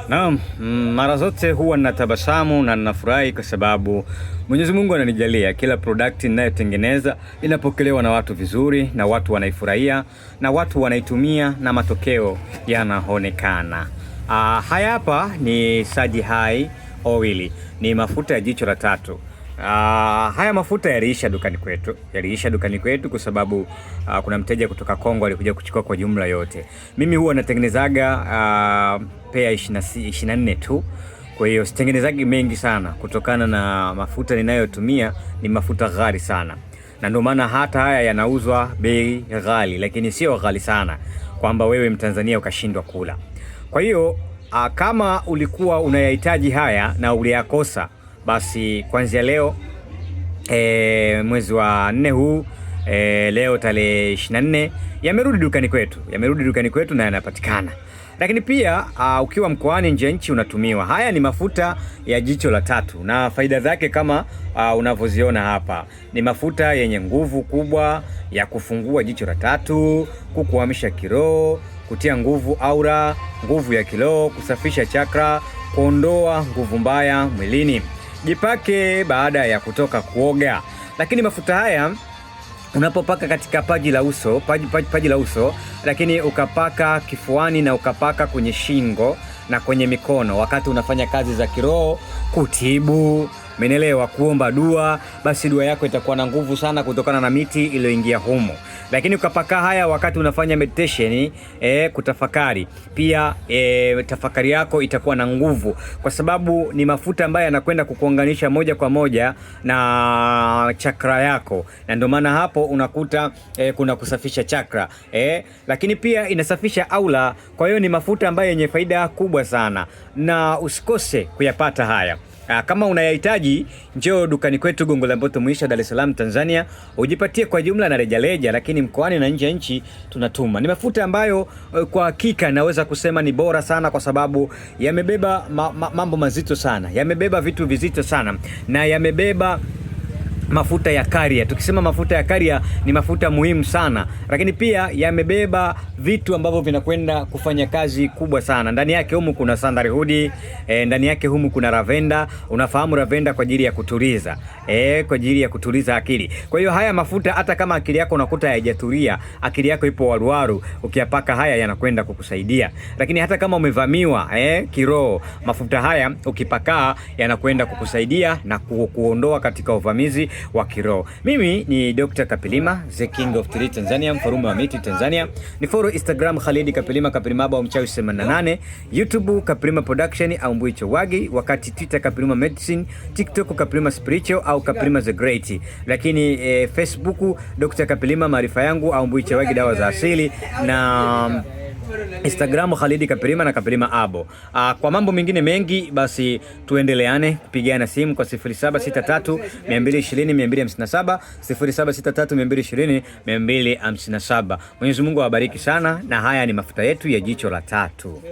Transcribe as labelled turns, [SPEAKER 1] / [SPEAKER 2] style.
[SPEAKER 1] Naam, mara zote huwa ninatabasamu na ninafurahi kwa sababu Mwenyezi Mungu ananijalia kila product ninayotengeneza inapokelewa na watu vizuri, na watu wanaifurahia, na watu wanaitumia, na matokeo yanaonekana. Haya hapa ni Saji Hai Oil, ni mafuta ya jicho la tatu. Haya mafuta yaliisha dukani kwetu kwa sababu kuna mteja kutoka Kongo alikuja kuchukua kwa jumla yote. Mimi huwa natengenezaga pea 24 tu. Kwa hiyo sitengenezagi mengi sana kutokana na mafuta ninayotumia ni mafuta ghali sana. Na ndio maana hata haya yanauzwa bei ghali, lakini sio ghali sana kwamba wewe Mtanzania ukashindwa kula. Kwa hiyo kama ulikuwa unayahitaji haya na uliyakosa, basi kuanzia leo mwezi wa 4 huu, leo tarehe 24, yamerudi dukani kwetu na yanapatikana. Lakini pia ukiwa mkoani nje nchi unatumiwa. Haya ni mafuta ya jicho la tatu na faida zake kama unavyoziona hapa. Ni mafuta yenye nguvu kubwa ya kufungua jicho la tatu, kukuhamisha kiroho, kutia nguvu aura, nguvu ya kiroho, kusafisha chakra, kuondoa nguvu mbaya mwilini. Jipake baada ya kutoka kuoga. Lakini mafuta haya unapopaka katika paji la uso, lakini ukapaka kifuani na ukapaka kwenye shingo na kwenye mikono wakati unafanya kazi za kiroho, kutibu, menelewa, kuomba dua, basi dua yako itakuwa na nguvu sana kutokana na miti iliyoingia humo. Lakini ukapaka haya wakati unafanya meditation, kutafakari, pia tafakari yako itakuwa na nguvu kwa sababu ni mafuta ambayo yanakwenda kukuunganisha moja kwa moja na chakra yako, na ndio maana hapo unakuta kuna kusafisha chakra, lakini pia inasafisha aura. Kwa hiyo ni mafuta ambayo yenye faida kubwa sana na usikose kuyapata haya. Kama unayahitaji, njoo dukani kwetu Gongo la Mboto Mwisho, Dar es Salaam, Tanzania, ujipatie kwa jumla na rejareja, lakini mkoani na nje ya nchi tunatuma. Ni mafuta ambayo kwa hakika naweza kusema ni bora sana kwa sababu yamebeba mambo mazito sana, yamebeba vitu vizito sana, na yamebeba mafuta ya Carrier. Tukisema mafuta ya Carrier ni mafuta muhimu sana, lakini pia yamebeba vitu ambavyo vinakwenda kufanya kazi kubwa sana. Ndani yake humu kuna sandalwood, ndani yake humu kuna lavender. Unafahamu lavender kwa ajili ya kutuliza, kwa ajili ya kutuliza akili. Kwa hiyo haya mafuta hata kama akili yako unakuta haijatulia, akili yako ipo waruwaru, ukiyapaka haya yanakwenda kukusaidia. Lakini hata kama umevamiwa kiroho, mafuta haya ukipaka yanakwenda kukusaidia na kuondoa katika uvamizi wa kiroho. Mimi ni Dr. Kapilima, the king of Tree Tanzania, mfarume wa miti Tanzania. Ni follow Instagram Khalid Kapilima, Kapilimaba au mchawi 88, YouTube Kapilima Production au Mbuicho Wagi, wakati Twitter Kapilima Medicine, TikTok Kapilima Spiritual au Kapilima the Great. Lakini Facebook Dr. Kapilima maarifa yangu au Mbuicho Wagi dawa za asili, na Instagram Khalid Kapilima na Kapilima Abo. Kwa mambo mengine mengi basi tuendeleane kupigiana simu kwa 0763 220 257, 0763 220 257. Mwenyezi Mungu awabariki sana, na haya ni mafuta yetu ya jicho la tatu.